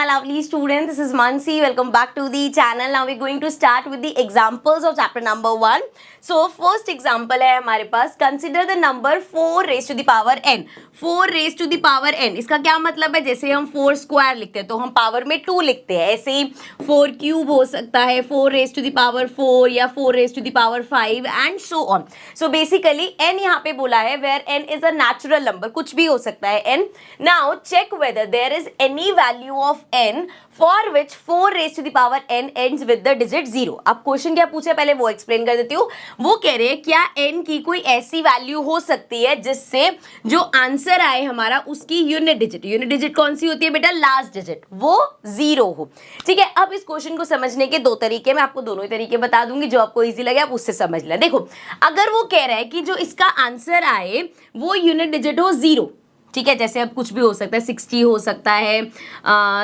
my lovely students. This is Mansi. Welcome back to the channel. Now we're going to start with the examples of chapter number 1. So first example है हमारे पास, consider the number 4 raised to the power n. 4 raised to the power n. इसका क्या मतलब है? जैसे हम 4 square लिखते हैं तो हम पावर में 2 लिखते हैं, ऐसे ही 4 क्यूब हो सकता है, 4 raised to the power 4 या 4 raised to the power 5 and so on. So basically n यहाँ पे बोला है where n is a natural number, कुछ भी हो सकता है n. Now check whether there is any value of n for which 4 raised to the power n ends with the digit 0. अब क्वेश्चन क्या पूछे पहले वो एक्सप्लेन कर देती हूँ. वो कह रहे हैं क्या n की कोई ऐसी वैल्यू हो सकती है जिससे जो आंसर आए हमारा उसकी यूनिट डिजिट कौन सी होती है बेटा? लास्ट डिजिट, वो 0 हो. ठीक है, अब इस क्वेश्चन को समझने के दो तरीके, मैं आपको दोनों ही तरीके बता दूंगी, जो आपको इजी लगे आप उससे समझ लें. देखो, अगर वो कह रहा है कि जो इसका आंसर आए वो यूनिट डिजिट हो 0, ठीक है, जैसे अब कुछ भी हो सकता है, 60 हो सकता है,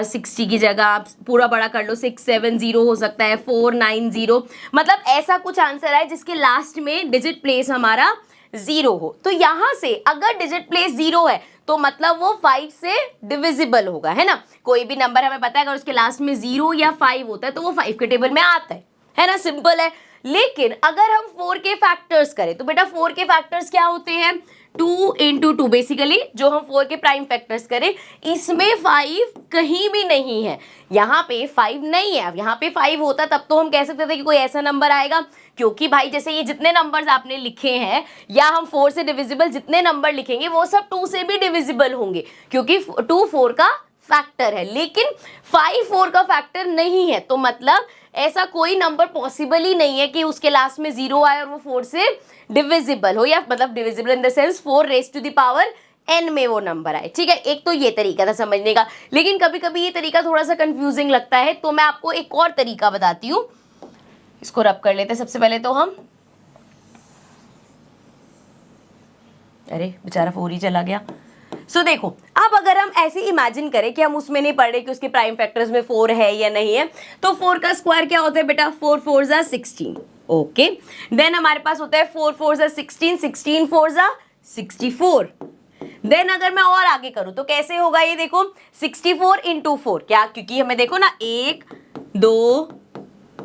60 की जगह आप पूरा बड़ा कर लो, 670 हो सकता है, 490, मतलब ऐसा कुछ आंसर आए जिसके लास्ट में डिजिट प्लेस हमारा 0 हो. तो यहां से अगर डिजिट प्लेस 0 है तो मतलब वो 5 से डिविजिबल होगा, है ना. कोई भी नंबर हमें पता है अगर उसके लास्ट में 0 या 5 होता है तो वो 5 के टेबल में आता है ना, सिंपल है. लेकिन अगर हम 4 के फैक्टर्स करें तो बेटा 4 के फैक्टर्स क्या होते हैं? 2 into 2, बेसिकली जो हम 4 के प्राइम फैक्टर्स करें इसमें 5 कहीं भी नहीं है, यहाँ पे 5 नहीं है. अब यहाँ पे 5 होता तब तो हम कह सकते थे कि कोई ऐसा नंबर आएगा, क्योंकि भाई जैसे ये जितने नंबर्स आपने लिखे हैं या हम 4 से डिविजिबल जितने नंबर लिखेंगे वो सब 2 से भी डिविजिबल होंगे, क्योंकि 2 4 का फैक्टर है. लेकिन 5 4 का फैक्टर नहीं है, तो मतलब ऐसा कोई नंबर पॉसिबल ही नहीं है कि उसके लास्ट में 0 आए और वो 4 से डिविजिबल हो, या मतलब divisible in the sense 4 raise to the power n में वो नंबर आए. ठीक है, एक तो ये तरीका था समझने का, लेकिन कभी कभी ये तरीका थोड़ा सा कंफ्यूजिंग लगता है, तो मैं आपको एक और तरीका बताती हूँ. इसको रब कर लेते हैं सबसे पहले तो हम. अरे बेचारा 4 ही चला गया. सो देखो, अब अगर हम ऐसे इमेजिन करें कि हम उसमें नहीं पढ़ रहे कि उसके प्राइम फैक्टर्स में 4 है या नहीं है, तो 4 का स्क्वायर क्या होता है बेटा? 4 4 जा 16. ओके, देन हमारे पास होता है 4 4 जा 16, 16 4 जा 64. देन अगर मैं और आगे करूं तो कैसे होगा ये देखो, 64 इंटू 4, क्या, क्योंकि हमें देखो ना 1 2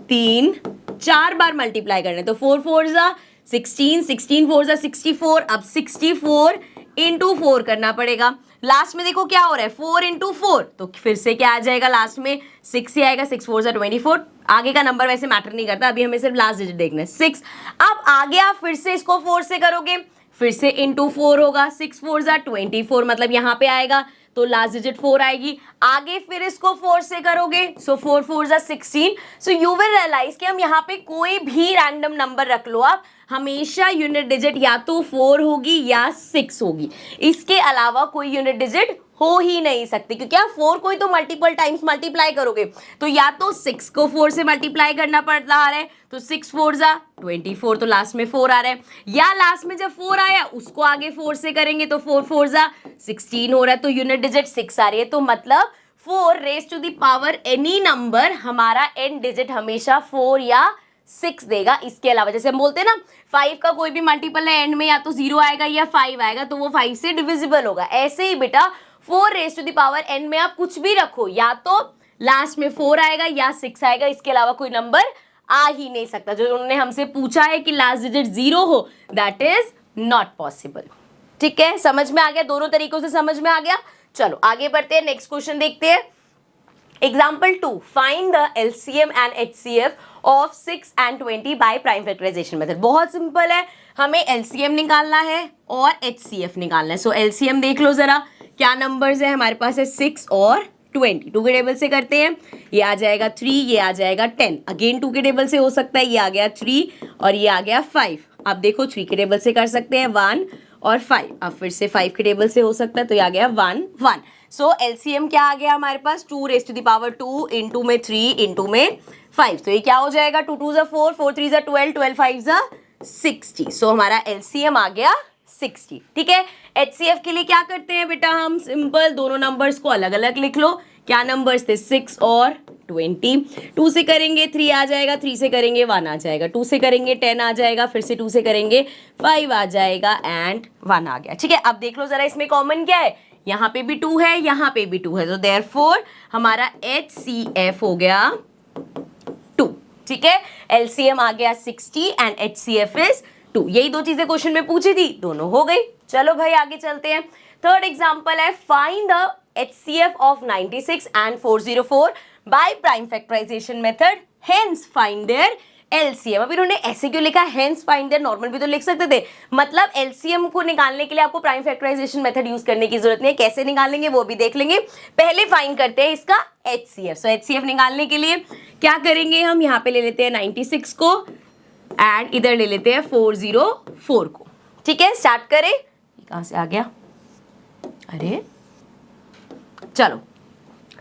3 4 बार मल्टीप्लाई करना है, तो 4 4 जा 16, 16 4 जा 64. अब 64 इंटू 4 करना पड़ेगा. लास्ट में देखो क्या हो रहा है, 4 इंटू 4, तो फिर से क्या आ जाएगा लास्ट में? 6 ही आएगा. 6 4 जा 24. आगे का नंबर वैसे मैटर नहीं करता, अभी हमें सिर्फ लास्ट डिजिट देखना है 6. अब आगे आप फिर से इसको 4 से करोगे, फिर से इंटू 4 होगा. 6 4 जा 24, मतलब यहाँ पे आएगा तो लास्ट डिजिट 4 आएगी. आगे फिर इसको 4 से करोगे, सो 4 4 जा 16. सो यू विल रियलाइज कि हम यहाँ पे कोई भी रैंडम नंबर रख लो आप, हमेशा यूनिट डिजिट या तो 4 होगी या 6 होगी, इसके अलावा कोई यूनिट डिजिट हो ही नहीं सकती, क्योंकि आप 4 को ही तो मल्टीपल टाइम्स मल्टीप्लाई करोगे, तो या तो 6 को 4 से मल्टीप्लाई करना पड़ रहा है, तो 6 4 जा 24, तो लास्ट में 4 आ रहा है, या लास्ट में जब 4 आया उसको आगे 4 से करेंगे तो 4 4 जा 16 हो रहा है, तो यूनिट डिजिट 6 आ रही है. तो मतलब 4 raise to the power any number हमारा एंड डिजिट हमेशा 4 या 6 देगा. इसके अलावा जैसे हम बोलते हैं ना 5 का कोई भी मल्टीपल है एंड में या तो 0 आएगा या 5 आएगा, तो वो 5 से डिविजिबल होगा. ऐसे ही बेटा 4 raise to the power n में आप कुछ भी रखो, या तो लास्ट में 4 आएगा या 6 आएगा, इसके अलावा कोई नंबर आ ही नहीं सकता. जो उन्होंने हमसे पूछा है कि लास्ट डिजिट 0 हो, दैट इज नॉट पॉसिबल. ठीक है, समझ में आ गया? दोनों तरीकों से समझ में आ गया. चलो आगे बढ़ते हैं, नेक्स्ट क्वेश्चन देखते हैं. Example 2, find the LCM and HCF of 6 and 20 by prime factorisation method. बहुत सिंपल है, हमें LCM निकालना है और HCF निकालना है. सो LCM देख लो जरा, क्या नंबर्स है हमारे पास है 6 और 20. 2 के टेबल से करते हैं, ये आ जाएगा 3, ये आ जाएगा 10. अगेन 2 के टेबल से हो सकता है, ये आ गया 3 और ये आ गया 5. अब देखो 3 के टेबल से कर सकते हैं 1 और 5. अब फिर से 5 के टेबल से हो सकता है, तो ये आ गया 1 1. सो LCM क्या आ गया हमारे पास? 2 raise to the power 2 into में 3 इंटू में 5. तो ये क्या हो जाएगा? 2 2 जा 4, 4 3 जा 12, 12 5 जा 60. सो हमारा LCM आ गया 60. ठीक है, HCF के लिए क्या करते हैं बेटा? हम सिंपल दोनों नंबर्स को अलग अलग लिख लो. क्या नंबर्स थे? 6 और 20. 2 से करेंगे 3 आ जाएगा, 3 से करेंगे 1 आ जाएगा, 2 से करेंगे 10 आ जाएगा, फिर से 2 से करेंगे 5 आ जाएगा एंड 1 आ गया. ठीक है, अब देख लो जरा इसमें कॉमन क्या है? यहाँ पे भी 2 है, यहाँ पे भी 2 है, तो देयरफॉर हमारा HCF हो गया 2। ठीक है, LCM आ गया 60 एंड HCF इज 2। यही दो चीजें क्वेश्चन में पूछी थी, दोनों हो गई। चलो भाई आगे चलते हैं। थर्ड एग्जांपल है, find the HCF of 96 and 404 by prime factorisation method, hence find their LCM। अब इन्होंने ऐसे क्यों लिखा, हेंस फाइंड देयर, नॉर्मल भी तो लिख सकते थे। मतलब LCM को निकालने के लिए आपको प्राइम फैक्टराइजेशन मेथड यूज करने की जरूरत नहीं है। कैसे निकालेंगे वो भी देख लेंगे, पहले फाइंड करते हैं इसका HCF। सो HCF निकालने के लिए क्या करेंगे, हम यहाँ पे ले लेते हैं 96 को एंड इधर ले लेते हैं 404 को। ठीक है, स्टार्ट करें। कहां से आ गया, अरे चलो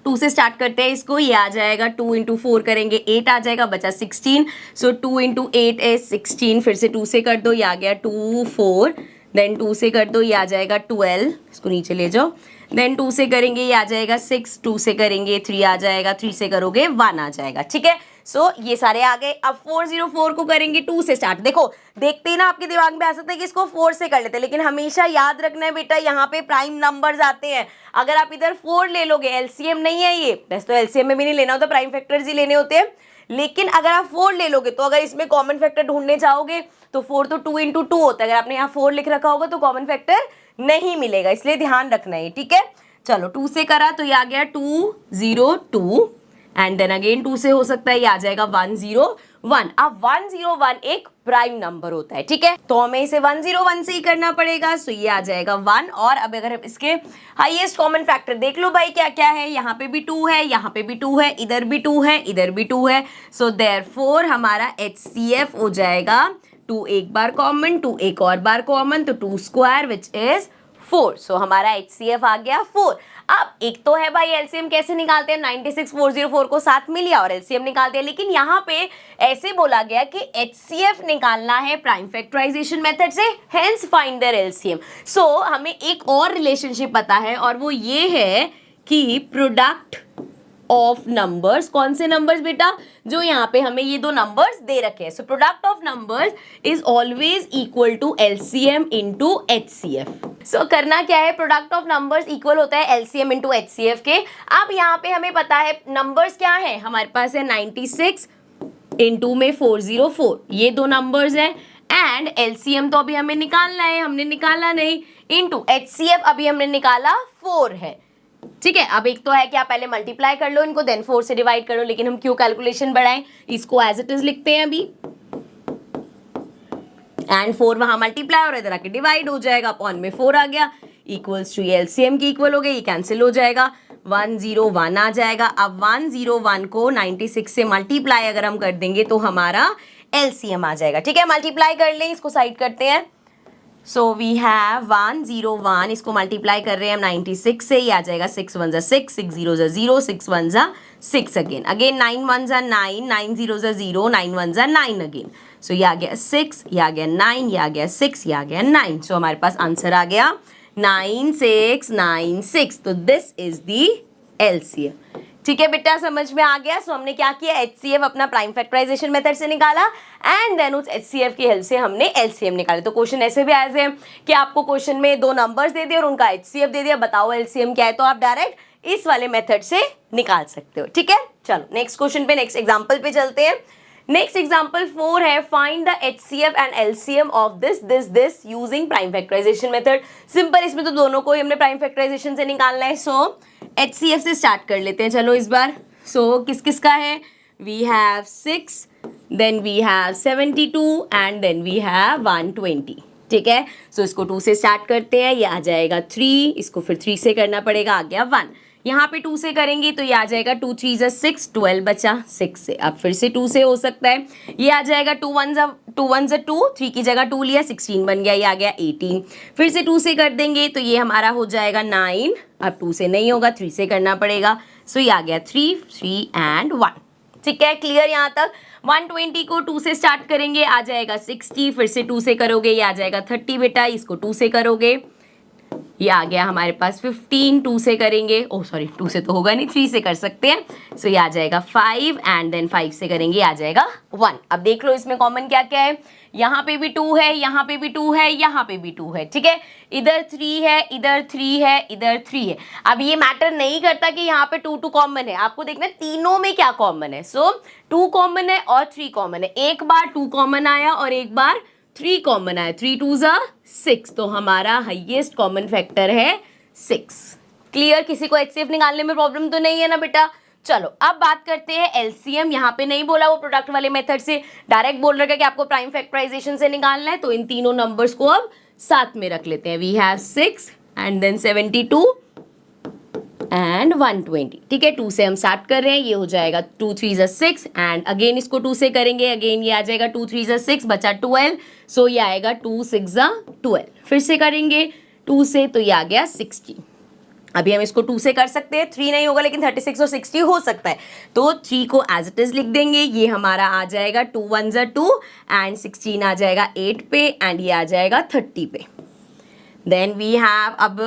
2 से स्टार्ट करते हैं इसको। ये आ जाएगा 2 इंटू 4 करेंगे 8 आ जाएगा, बचा 16। सो 2 इंटू 8 इज 16। फिर से 2 से कर दो, ये आ गया 2 4, देन 2 से कर दो, ये आ जाएगा 12। इसको नीचे ले जाओ। देन 2 से करेंगे, ये आ जाएगा 6। 2 से करेंगे 3 आ जाएगा, 3 से करोगे 1 आ जाएगा। ठीक है, सो ये सारे आ गए। अब 404 को करेंगे 2 से स्टार्ट। देखो देखते ही ना आपके दिमाग में आ सकता है कि इसको 4 से कर लेते हैं, लेकिन हमेशा याद रखना है बेटा, यहाँ पे प्राइम नंबर्स आते हैं। अगर आप इधर 4 ले लोगे, एलसीएम नहीं है ये, वैसे तो एलसीएम में भी नहीं लेना होता, प्राइम फैक्टर्स ही लेने होते हैं। लेकिन अगर आप 4 ले लोगे तो अगर इसमें कॉमन फैक्टर ढूंढने जाओगे तो 4 तो 2 इंटू 2 होता है। अगर आपने यहाँ 4 लिख रखा होगा तो कॉमन फैक्टर नहीं मिलेगा, इसलिए ध्यान रखना है। ठीक है, चलो 2 से करा तो ये आ गया 202 एंड देन अगेन 2 से हो सकता है, ये आ जाएगा 101। अब 101 एक प्राइम नंबर होता है। ठीक है, तो हमें इसे 101 से ही करना पड़ेगा। सो ये आ जाएगा 1। और अब अगर इसके हाईएस्ट कॉमन फैक्टर देख लो भाई क्या क्या है, यहाँ पे भी 2 है, यहाँ पे भी 2 है, इधर भी 2 है, इधर भी 2 है। सो देयरफॉर हमारा HCF हो जाएगा 2 एक बार कॉमन, 2 एक और बार कॉमन, तो 2 स्क्वायर विच इज 4। सो हमारा HCF आ गया 4। अब एक तो है भाई एलसीएम कैसे निकालते हैं, 96 404 को साथ में लिया और एलसीएम निकालते हैं, लेकिन यहाँ पे ऐसे बोला गया कि HCF निकालना है प्राइम फैक्टराइजेशन मेथड से, हेंस फाइंड देयर एलसीएम। सो हमें एक और रिलेशनशिप पता है और वो ये है कि प्रोडक्ट ऑफ नंबर्स, कौन से नंबर्स बेटा, जो यहाँ पे हमें ये दो नंबर्स दे रखे हैं। So product of numbers is always equal to LCM into HCF। So करना क्या है, प्रोडक्ट ऑफ नंबर्स इक्वल होता है एलसीएम इनटू HCF के। अब यहाँ पे हमें पता है नंबर्स क्या है, हमारे पास है 96 इंटू में 404, ये दो नंबर्स हैं। एंड एलसीएम तो अभी हमें निकालना है, हमने निकाला नहीं, इनटू HCF अभी हमने निकाला 4 है। ठीक है, अब एक तो है कि आप पहले मल्टीप्लाई कर लो इनको, देन 4 से डिवाइड कर लो, लेकिन हम क्यों कैलकुलेशन बढ़ाएं, इसको एज इट इज लिखते हैं अभी। एंड 4 वहां मल्टीप्लाई और इधर आके डिवाइड हो जाएगा, अपॉन में 4 आ गया, इक्वल्स टू एलसीएम की इक्वल हो गई, ये कैंसिल हो जाएगा, 101 आ जाएगा। अब 101 को 96 से मल्टीप्लाई अगर हम कर देंगे तो हमारा एलसीएम आ जाएगा। ठीक है, मल्टीप्लाई कर लें, इसको साइड करते हैं। सो वी हैव 101, इसको मल्टीप्लाई कर रहे हैं हम 96 से, ये आ जाएगा 6 1 6, 6 0 0, 6 1 6 अगेन 9 1 9, 9 0 0, 9 1 9 अगेन। सो ये आ गया 6, ये आ गया 9, ये आ गया 6, ये आ गया 9। सो हमारे पास आंसर आ गया 9696। तो दिस इज दी एलसीएम। ठीक है बेटा, समझ में आ गया। सो हमने क्या किया, HCF अपना प्राइम फैक्टराइजेशन मेथड से निकाला एंड देन उस HCF की हेल्प से हमने LCM निकाला। तो क्वेश्चन ऐसे भी आए थे कि आपको क्वेश्चन में दो नंबर्स दे दिए और उनका HCF दे दिया, बताओ LCM क्या है, तो आप डायरेक्ट इस वाले मेथड से निकाल सकते हो। ठीक है, चलो नेक्स्ट क्वेश्चन पे, नेक्स्ट एग्जाम्पल पे चलते हैं। नेक्स्ट एग्जाम्पल 4 है, find the HCF and LCM of this using prime factorisation method. Simple, इसमें तो दोनों को ही हमने प्राइम फैक्टराइजेशन से निकालना है। सो HCF से स्टार्ट कर लेते हैं चलो इस बार। सो किस किस का है, we have 6, then we have 72 and then we have 120। ठीक है, सो इसको 2 से स्टार्ट करते हैं, ये आ जाएगा 3, इसको फिर 3 से करना पड़ेगा, आ गया 1। यहाँ पे 2 से करेंगे तो ये आ जाएगा 2 3 6, 12 बचा 6 से। अब फिर से 2 से हो सकता है, ये आ जाएगा 2 1 2, 3 की जगह 2 लिया, 16 बन गया, ये आ गया 18। फिर से 2 से कर देंगे तो ये हमारा हो जाएगा 9। अब 2 से नहीं होगा, 3 से करना पड़ेगा। सो ये आ गया 3 3 एंड 1। ठीक है, क्लियर यहाँ तक। 120 को 2 से स्टार्ट करेंगे, आ जाएगा 60, फिर से 2 से करोगे, ये आ जाएगा 30 बेटा, इसको 2 से करोगे ये आ गया हमारे पास 15, 2 से करेंगे, ओह सॉरी 2 से तो होगा नहीं, 3 से कर सकते हैं। सो ये आ जाएगा 5 एंड देन 5 से करेंगे आ जाएगा 1। अब देख लो इसमें कॉमन क्या क्या है, यहाँ पे भी 2 है, यहाँ पे भी 2 है, यहाँ पे भी 2 है, ठीक है। इधर 3 है, इधर 3 है, इधर 3 है। अब ये मैटर नहीं करता कि यहाँ पे 2 कॉमन है, आपको देखना है तीनों में क्या कॉमन है। सो 2 कॉमन है और 3 कॉमन है, एक बार 2 कॉमन आया और एक बार 3 कॉमन आया, 3 2 ज़ा 6, तो हमारा हाईएस्ट कॉमन फैक्टर है 6। क्लियर, किसी को एचसीएफ निकालने में प्रॉब्लम तो नहीं है ना बेटा। चलो अब बात करते हैं एलसीएम। यहाँ पे नहीं बोला वो प्रोडक्ट वाले मेथड से, डायरेक्ट बोल रखा है कि आपको प्राइम फैक्टराइजेशन से निकालना है। तो इन तीनों नंबर्स को अब साथ में रख लेते हैं। We have 6 and then 72 and 120, ठीक है। 2 से हम स्टार्ट कर रहे हैं, ये हो जाएगा 2 3 ज़ा 6 एंड अगेन इसको 2 से करेंगे, अगेन ये आ जाएगा 2 3 ज़ा 6 बचा 12, सो ये आएगा 2 6 ज़ा 12। फिर से करेंगे 2 से, तो ये आ गया 60। अभी हम इसको 2 से कर सकते हैं, 3 नहीं होगा लेकिन 36 और 60 हो सकता है, तो 3 को एज इट इज लिख देंगे। ये हमारा आ जाएगा 2 1 ज़ा 2 एंड 16 आ जाएगा 8 पे एंड ये आ जाएगा 30 पे। देन वी हैव, अब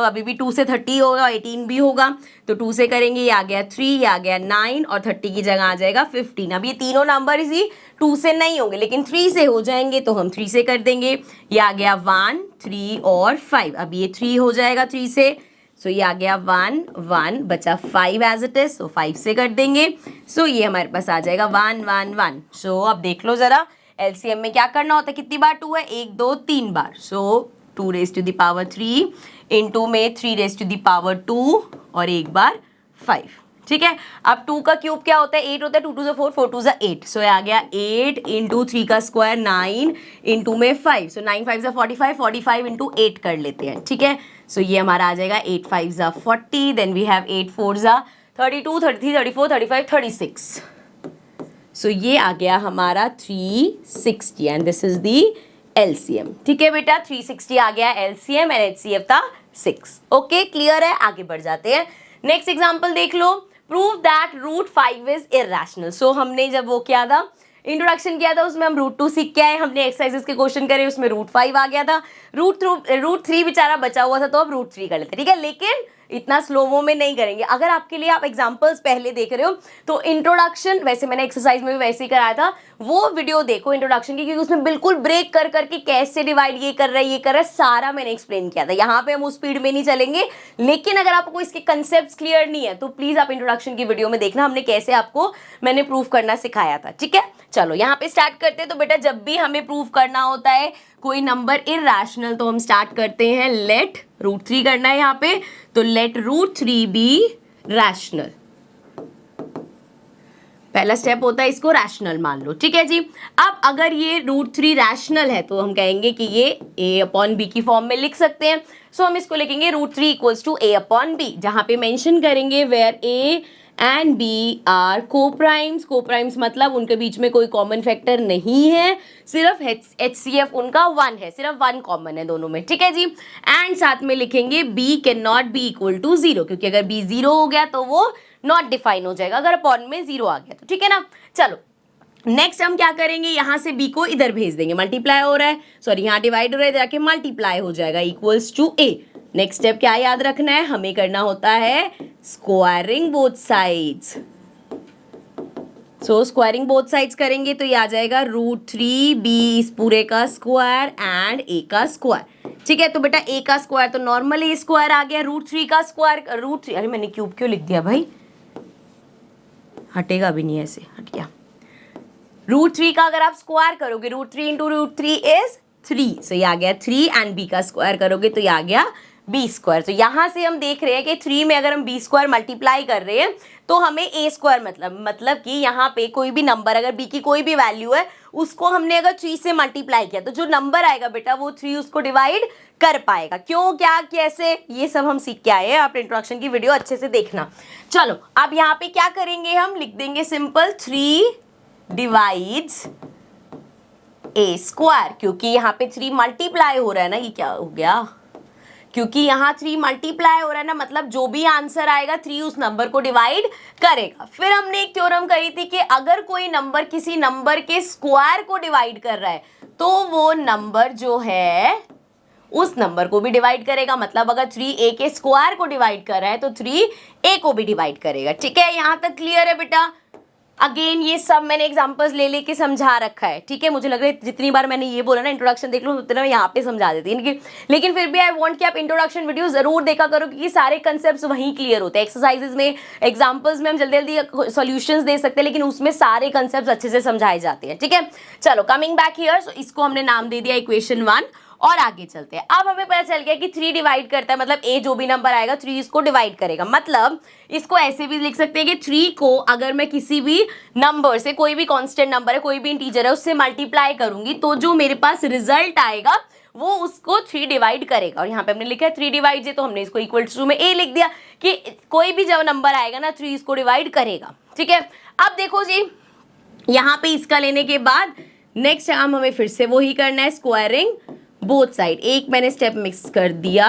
अभी भी 2 से 30 होगा, 18 भी होगा, तो 2 से करेंगे, ये आ गया 3, ये आ गया 9 और 30 की जगह आ जाएगा 15। अब ये तीनों नंबर इसी 2 से नहीं होंगे लेकिन 3 से हो जाएंगे, तो हम 3 से कर देंगे। ये आ गया 1 3 और 5, अब ये 3 हो जाएगा 3 से, सो ये आ गया 1 1 बचा 5 एज इट इज, सो 5 से कर देंगे। सो ये हमारे पास आ जाएगा 1 1 1। सो अब देख लो ज़रा एलसीएम में क्या करना होता है, कितनी बार 2 है, 1 2 3 बार। So 2 raise to the power 3 into में 3 रेज़ टू द पावर 2 और एक बार 5, ठीक है। अब 2 का क्यूब क्या होता है, 8 होता है, 2 2 ज़ा 4 4 2 ज़ा 8, सो ये आ गया 8 इंटू 3 का स्क्वायर 9 इंटू में 5, सो 9 5 ज़ा 45, 45 इंटू 8 कर लेते हैं, ठीक है। सो ये हमारा आ जाएगा 8 5 ज़ा 40, देन वी हैव 8 4 ज़ा 32 33 34 35 36, सो ये आ गया हमारा 360 and this is the LCM, ठीक है बेटा। 360 आ गया एलसीएम एंड एचसीएफ था 6। ओके क्लियर है, आगे बढ़ जाते हैं। नेक्स्ट एग्जांपल देख लो, prove that root 5 is irrational. So हमने जब वो किया था, इंट्रोडक्शन किया था, उसमें हम रूट 2 सीख के आए, हमने एक्सरसाइजेस के क्वेश्चन करे, उसमें रूट 5 आ गया था, रूट 3 बेचारा बचा हुआ था, तो अब रूट 3 कर लेते, ठीक है। लेकिन इतना स्लोमो में नहीं करेंगे। अगर आपके लिए आप एग्जांपल्स पहले देख रहे हो तो इंट्रोडक्शन, वैसे मैंने एक्सरसाइज में भी वैसे ही कराया था, वो वीडियो देखो इंट्रोडक्शन की, क्योंकि उसमें बिल्कुल ब्रेक कर करके कैसे डिवाइड ये कर रहा है, ये कर रहा है, सारा मैंने एक्सप्लेन किया था। यहाँ पे हम उस स्पीड में नहीं चलेंगे, लेकिन अगर आपको इसके कंसेप्ट क्लियर नहीं है तो प्लीज आप इंट्रोडक्शन की वीडियो में देखना, हमने कैसे आपको मैंने प्रूव करना सिखाया था, ठीक है। चलो यहाँ पे स्टार्ट करते हैं। तो बेटा जब भी हमें प्रूव करना होता है कोई नंबर इरैशनल, तो हम स्टार्ट करते हैं लेट रूट 3 करना है यहाँ पे, तो लेट रूट 3 बी रैशनल। पहला स्टेप होता है इसको रैशनल मान लो, ठीक है जी। अब अगर ये रूट 3 रैशनल है तो हम कहेंगे कि ये a अपॉन बी की फॉर्म में लिख सकते हैं। सो हम इसको लिखेंगे root 3 equals to a upon B, जहां पे मेंशन करेंगे where a and B are coprimes. Coprimes मतलब उनके बीच में कोई कॉमन फैक्टर नहीं है, सिर्फ HCF उनका 1 है, सिर्फ 1 कॉमन है दोनों में, ठीक है जी। एंड साथ में लिखेंगे b can not be equal to 0, क्योंकि अगर b 0 हो गया तो वो नॉट डिफाइन हो जाएगा, अगर अपॉन में 0 आ गया तो, ठीक है ना। चलो नेक्स्ट हम क्या करेंगे, यहां से b को इधर भेज देंगे, मल्टीप्लाई हो रहा है, सॉरी यहाँ डिवाइड हो रहा है, जाके मल्टीप्लाई हो जाएगा equals to a। Next step क्या याद रखना है, हमें करना होता है squaring both sides. So squaring both sides करेंगे तो ये आ जाएगा रूट 3 b इस पूरे का स्क्वायर एंड a का स्क्वायर, ठीक है। तो बेटा a का स्क्वायर तो नॉर्मली स्क्वायर आ गया, रूट 3 का स्क्वायर, रूट 3, अरे मैंने क्यूब क्यों लिख दिया भाई, हटेगा भी नहीं, ऐसे हट गया। रूट 3 का अगर आप स्क्वायर करोगे, रूट 3 इंटू रूट 3 इज 3, सो ये आ गया 3 एंड b का स्क्वायर करोगे तो ये आ गया b स्क्वायर। तो यहां से हम देख रहे हैं कि 3 में अगर हम b स्क्वायर मल्टीप्लाई कर रहे हैं तो हमें a स्क्वायर मतलब कि यहाँ पे कोई भी नंबर अगर b की कोई भी वैल्यू है उसको हमने अगर 3 से मल्टीप्लाई किया तो जो नंबर आएगा बेटा वो 3 उसको डिवाइड कर पाएगा। क्यों, क्या, कैसे, ये सब हम सीख के आए हैं, आप इंट्रोडक्शन की वीडियो अच्छे से देखना। चलो अब यहाँ पे क्या करेंगे, हम लिख देंगे सिंपल 3 डिवाइड्स a स्क्वायर, क्योंकि यहाँ पे 3 मल्टीप्लाई हो रहा है ना, ये क्या हो गया, क्योंकि यहाँ 3 मल्टीप्लाई हो रहा है ना, मतलब जो भी आंसर आएगा 3 उस नंबर को डिवाइड करेगा। फिर हमने एक थ्योरम करी थी कि अगर कोई नंबर किसी नंबर के स्क्वायर को डिवाइड कर रहा है तो वो नंबर जो है उस नंबर को भी डिवाइड करेगा। मतलब अगर 3a के स्क्वायर को डिवाइड कर रहा है तो 3a को भी डिवाइड करेगा। ठीक है, यहां तक क्लियर है बेटा? अगेन ये सब मैंने एग्जांपल्स ले लेके समझा रखा है। ठीक है, मुझे लग रहा है जितनी बार मैंने ये बोला ना इंट्रोडक्शन देख लो उतना मैं यहाँ पे समझा देती हूँ, लेकिन फिर भी आई वांट कि आप इंट्रोडक्शन वीडियो जरूर देखा करो, क्योंकि सारे कंसेप्ट्स वहीं क्लियर होते हैं। एक्सरसाइजेज में, एग्जांपल्स में हम जल्दी जल्दी सॉल्यूशंस दे सकते हैं, लेकिन उसमें सारे कंसेप्ट अच्छे से समझाए जाते हैं। ठीक है, चलो कमिंग बैक हियर, सो इसको हमने नाम दे दिया इक्वेशन 1 और आगे चलते हैं। अब हमें पता चल गया कि 3 डिवाइड करता है, मतलब a जो भी नंबर आएगा 3 इसको डिवाइड करेगा। मतलब इसको ऐसे भी लिख सकते हैं कि 3 को अगर मैं किसी भी नंबर से, कोई भी कांस्टेंट नंबर है, कोई भी इंटीजर है, उससे मल्टीप्लाई करूंगी तो जो मेरे पास रिजल्ट आएगा वो उसको 3 डिवाइड करेगा। और यहाँ पे हमने लिखा है 3 डिवाइड जे, तो हमने इसको इक्वल टू में a लिख दिया कि कोई भी जब नंबर आएगा ना 3 इसको डिवाइड करेगा। ठीक है, अब देखो जी यहाँ पे इसका लेने के बाद नेक्स्ट काम हमें फिर से वही करना है, स्क्वायरिंग बोथ साइड। एक मैंने स्टेप मिक्स कर दिया,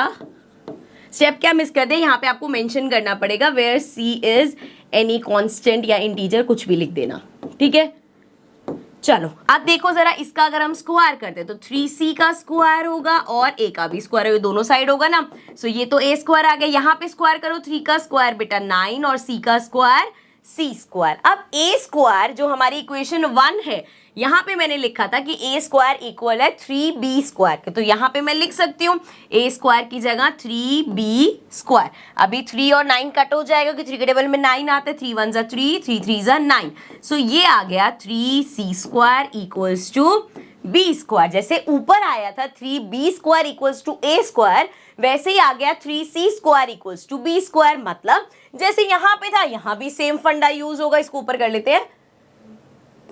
स्टेप क्या मिस कर दिया, यहाँ पे आपको मेंशन करना पड़ेगा where c is any constant या इंटीजर, कुछ भी लिख देना। ठीक है, चलो अब देखो जरा इसका अगर हम स्क्वायर करते तो 3c का स्क्वायर होगा और a का भी स्क्वायर होगा, दोनों साइड होगा ना। सो ये तो a स्क्वायर आ गया, यहाँ पे स्क्वायर करो 3 का स्क्वायर बेटा 9 और c का स्क्वायर c स्क्वायर। अब a स्क्वायर जो हमारी इक्वेशन 1 है, यहाँ पे मैंने लिखा था कि a स्क्वायर इक्वल है 3b स्क्वायर के, तो यहाँ पे मैं लिख सकती हूँ a स्क्वायर की जगह 3b स्क्वायर। अभी 3 और 9 कट हो जाएगा कि 3 के टेबल में 9 आते हैं, 3 1 जा 3, 3 3 जा 9। सो ये आ गया 3c square equals to b square. जैसे ऊपर आया था 3b square equals to a square, वैसे ही आ गया 3c square equals to b square. मतलब जैसे यहाँ पे था यहाँ भी सेम फंडा यूज होगा। इसको ऊपर कर लेते हैं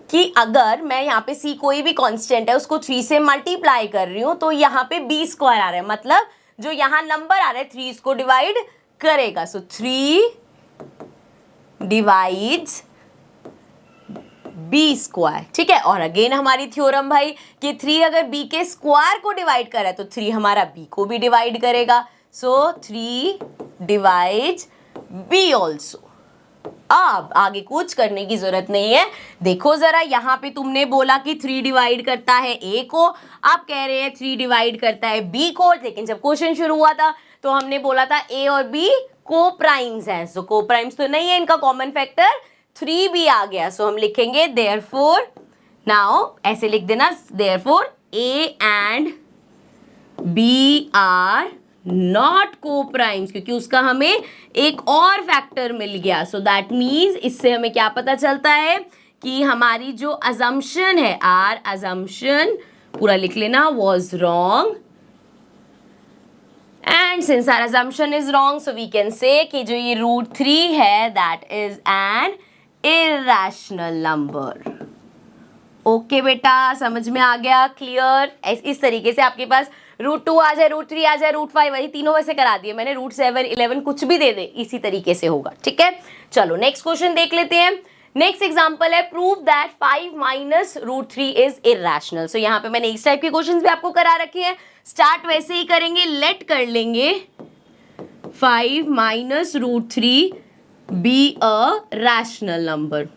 कि अगर मैं यहाँ पे c कोई भी कांस्टेंट है उसको 3 से मल्टीप्लाई कर रही हूं तो यहाँ पे b स्क्वायर आ रहा है, मतलब जो यहाँ नंबर आ रहा है 3 इसको डिवाइड करेगा। सो 3 डिवाइड्स b स्क्वायर। ठीक है, और अगेन हमारी थ्योरम भाई कि 3 अगर b के स्क्वायर को डिवाइड कर रहा है तो 3 हमारा b को भी डिवाइड करेगा। सो 3 डिवाइड्स b ऑल्सो। अब आगे कुछ करने की जरूरत नहीं है। देखो जरा यहाँ पे तुमने बोला कि 3 डिवाइड करता है a को, आप कह रहे हैं 3 डिवाइड करता है b को, लेकिन जब क्वेश्चन शुरू हुआ था तो हमने बोला था a और b को प्राइम्स हैं। सो को प्राइम्स तो नहीं है, इनका कॉमन फैक्टर 3b आ गया। सो हम लिखेंगे देयरफॉर, नाउ ऐसे लिख देना, therefore a and b are not coprimes, क्योंकि उसका हमें एक और फैक्टर मिल गया। सो दैट मीन्स इससे हमें क्या पता चलता है कि हमारी जो अजम्पशन है, आर अजम्पशन पूरा लिख लेना, was wrong, and since our assumption is wrong so we can say कि जो ये √3 है that is an irrational number. Okay बेटा, समझ में आ गया, क्लियर? इस तरीके से आपके पास √2 आ जाए, √3 आ जाए, √5, वही तीनों वैसे करा दिए मैंने, √7 11 कुछ भी दे दे इसी तरीके से होगा। ठीक है, चलो नेक्स्ट क्वेश्चन देख लेते हैं। नेक्स्ट एग्जांपल है prove that 5 minus √3 is irrational. So यहाँ पे मैंने इस टाइप के क्वेश्चंस भी आपको करा रखे हैं। स्टार्ट वैसे ही करेंगे, लेट कर लेंगे 5 minus √3 be a rational number.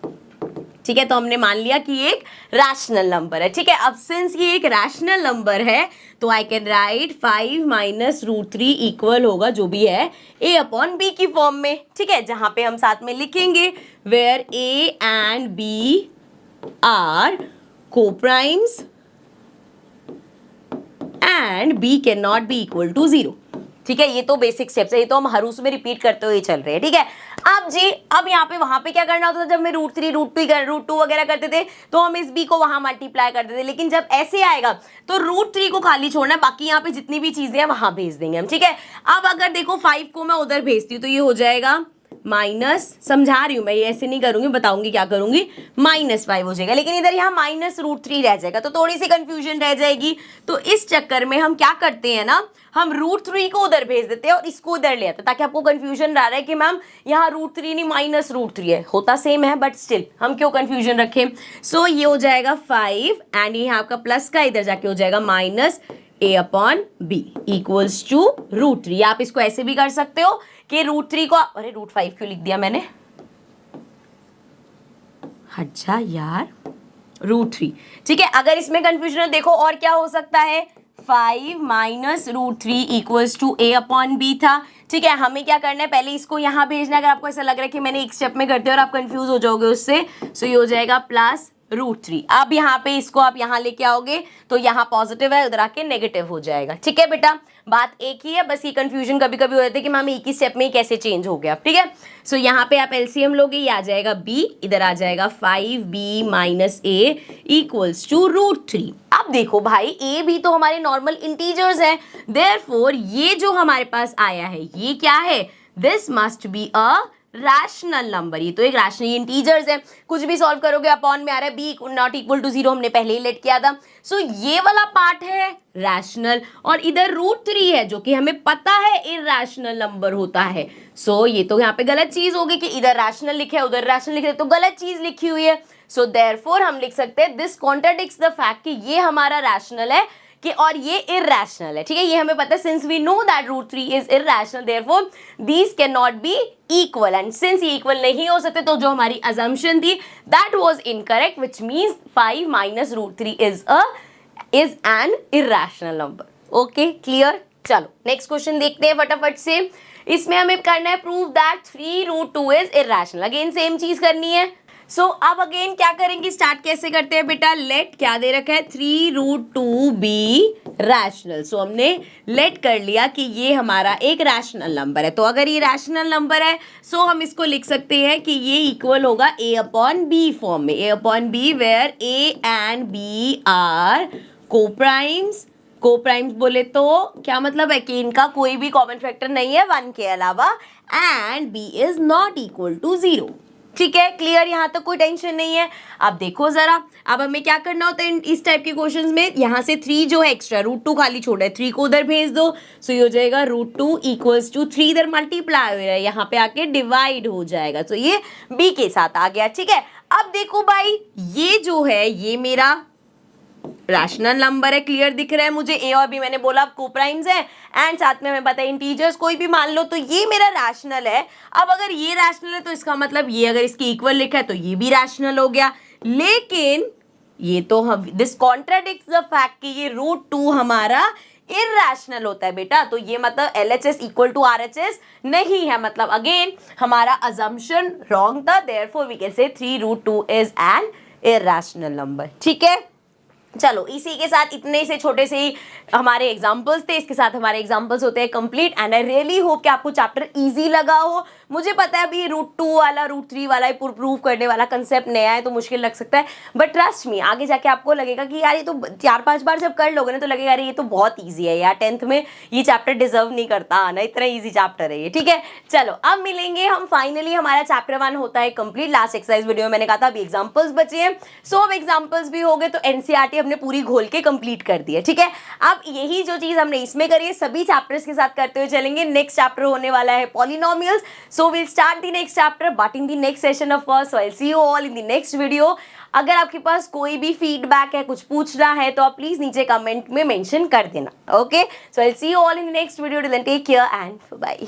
ठीक है, तो हमने मान लिया कि ये एक रैशनल नंबर है। ठीक है, अब सिंस ये एक रैशनल नंबर है तो I can write 5 minus √3 equal होगा जो भी है a अपॉन b की फॉर्म में। ठीक है, जहां पे हम साथ में लिखेंगे where a and b are coprimes and b can not be equal to 0। ठीक है, ये तो बेसिक स्टेप्स है, ये तो हम हर उसमें रिपीट करते हुए चल रहे हैं। ठीक है, अब जी अब यहाँ पे वहां पे क्या करना होता था, जब मैं √3 √2 वगैरह करते थे तो हम इस b को वहां मल्टीप्लाई करते थे, लेकिन जब ऐसे आएगा तो √3 को खाली छोड़ना है, बाकी यहाँ पे जितनी भी चीजें हैं वहां भेज देंगे हम। ठीक है, अब अगर देखो 5 को मैं उधर भेजती हूँ तो ये हो जाएगा माइनस, समझा रही हूँ मैं, ये ऐसे नहीं करूंगी, बताऊंगी क्या करूंगी, -5 हो जाएगा, लेकिन इधर यहाँ -√3 रह जाएगा तो थोड़ी सी कंफ्यूजन रह जाएगी। तो इस चक्कर में हम क्या करते हैं ना, हम √3 को उधर भेज देते हैं और इसको उधर ले आते हैं, ताकि आपको कंफ्यूजन रह रहा है कि मैम यहाँ √3 नहीं -√3 है, होता सेम है बट स्टिल हम क्यों कंफ्यूजन रखें। सो ये हो जाएगा 5 एंड ये आपका प्लस का इधर जाके हो जाएगा -a upon b equals to √3। आप इसको ऐसे भी कर सकते हो कि √3 को, अरे √5 क्यों लिख दिया मैंने, अच्छा यार √3। ठीक है, अगर इसमें कंफ्यूजन है देखो और क्या हो सकता है, 5 minus root 3 equals to a upon b था। ठीक है, हमें क्या करना है, पहले इसको यहाँ भेजना है। अगर आपको ऐसा लग रहा है कि मैंने एक स्टेप में करते हैं और आप कंफ्यूज हो जाओगे उससे, सो ये हो जाएगा प्लस रूट 3। अब यहाँ पे इसको आप यहाँ लेके आओगे तो यहाँ पॉजिटिव है, उधर आके नेगेटिव हो जाएगा। ठीक है बेटा, बात एक ही है, बस ये कंफ्यूजन कभी कभी हो जाता है कि मैम एक ही स्टेप में कैसे चेंज हो गया। ठीक है, सो यहाँ पे आप एलसीएम लोगे, ये आ जाएगा b, इधर आ जाएगा 5b minus a equals to root 3। अब देखो भाई, a भी तो हमारे नॉर्मल इंटीजर्स हैं, देयरफॉर ये जो हमारे पास आया है ये क्या है, this must be a rational number. ये तो एक रैशनल इंटीजर्स है, कुछ भी सॉल्व करोगे अपॉन में आ रहा है b नॉट इक्वल टू 0, हमने पहले ही लेट किया था। सो ये वाला पार्ट है रैशनल, और इधर रूट 3 है जो कि हमें पता है इरैशनल नंबर होता है। सो ये तो यहाँ पे गलत चीज होगी कि इधर रैशनल लिखा है उधर रैशनल लिखा है, तो गलत चीज लिखी हुई है। सो देयरफॉर हम लिख सकते हैं दिस कॉन्ट्राडिक्ट्स द फैक्ट कि ये हमारा रैशनल है कि और ये इरैशनल है। ठीक है, ये हमें पता है, since we know that root 3 is irrational, therefore these can not be equal, and since ये इक्वल नहीं हो सकते तो जो हमारी अजम्पशन थी that was incorrect, which means 5 minus root 3 is an irrational number. Okay, clear. चलो नेक्स्ट क्वेश्चन देखते हैं फटाफट से। इसमें हमें करना है prove that 3 root 2 is irrational. Again same चीज करनी है। सो अब अगेन क्या करेंगे, स्टार्ट कैसे करते हैं बेटा, लेट क्या दे रखा है, 3 रूट 2 बी रैशनल। सो हमने लेट कर लिया कि ये हमारा एक रैशनल नंबर है। तो अगर ये रैशनल नंबर है सो हम इसको लिख सकते हैं कि ये इक्वल होगा a अपॉन बी फॉर्म में, a upon B where a and b are coprimes. Coprimes बोले तो क्या मतलब है कि इनका कोई भी कॉमन फैक्टर नहीं है 1 के अलावा, and b is not equal to 0। ठीक है, क्लियर, यहाँ तक कोई टेंशन नहीं है। अब देखो जरा, अब हमें क्या करना होता है इस टाइप के क्वेश्चंस में, यहाँ से 3 जो है एक्स्ट्रा, रूट 2 खाली छोड़ा है, 3 को उधर भेज दो। सो ये हो जाएगा रूट 2 इक्वल्स टू 3 इधर मल्टीप्लाई हो रहा है, यहाँ पे आके डिवाइड हो जाएगा। तो ये b के साथ आ गया। ठीक है, अब देखो भाई, ये जो है ये मेरा रैशनल नंबर है, क्लियर दिख रहा है मुझे, a और b मैंने बोला कोप्राइम्स है, एंड साथ में हमें पता है इंटीजर्स कोई भी मान लो, तो ये मेरा रैशनल है। अब अगर ये रैशनल है तो इसका मतलब ये अगर इसकी इक्वल लिखा है तो ये भी रैशनल हो गया, लेकिन ये तो हम दिस कॉन्ट्राडिक्ट्स द फैक्ट कि ये रूट 2 हमारा इरैशनल होता है बेटा। तो ये मतलब LHS इक्वल टू RHS नहीं है, मतलब अगेन हमारा अजम्पशन रॉन्ग था, therefore we can say 3 root 2 is an irrational number. ठीक है, चलो इसी के साथ इतने से छोटे से ही हमारे एग्जाम्पल्स थे, इसके साथ हमारे एग्जाम्पल्स होते हैं complete, and I really hope कि आपको चैप्टर इजी लगा हो। मुझे पता है अभी रूट 2 वाला रूट 3 वाला प्रूव करने वाला कंसेप्ट नया है तो मुश्किल लग सकता है, बट ट्रस्ट मी आगे जाके आपको लगेगा कि यार ये तो 4-5 बार जब कर लोगे ना तो लगेगा अरे ये तो बहुत ईजी है यार, 10th में ये चैप्टर डिजर्व नहीं करता आना, इतना ईजी चैप्टर है ये। ठीक है, चलो अब मिलेंगे हम फाइनली, हमारा चैप्टर 1 होता है कंप्लीट। लास्ट एक्सरसाइज वीडियो में मैंने कहा था अभी एग्जाम्पल्स बचे हैं, सो अब एग्जाम्पल्स भी हो गए तो NCERT हमने पूरी घोल के कंप्लीट कर दी है। ठीक है, अब यही जो चीज हमने इसमें करी है सभी चैप्टर्स के साथ करते हुए चलेंगे। नेक्स्ट चैप्टर होने वाला है polynomials, so will start the next chapter but in the next session of course. So I will see you all in the next video. अगर आपके पास कोई भी फीडबैक है, कुछ पूछना है तो आप प्लीज नीचे कमेंट में मेंशन कर देना। Okay, so I will see you all in the next video, till then take care and bye.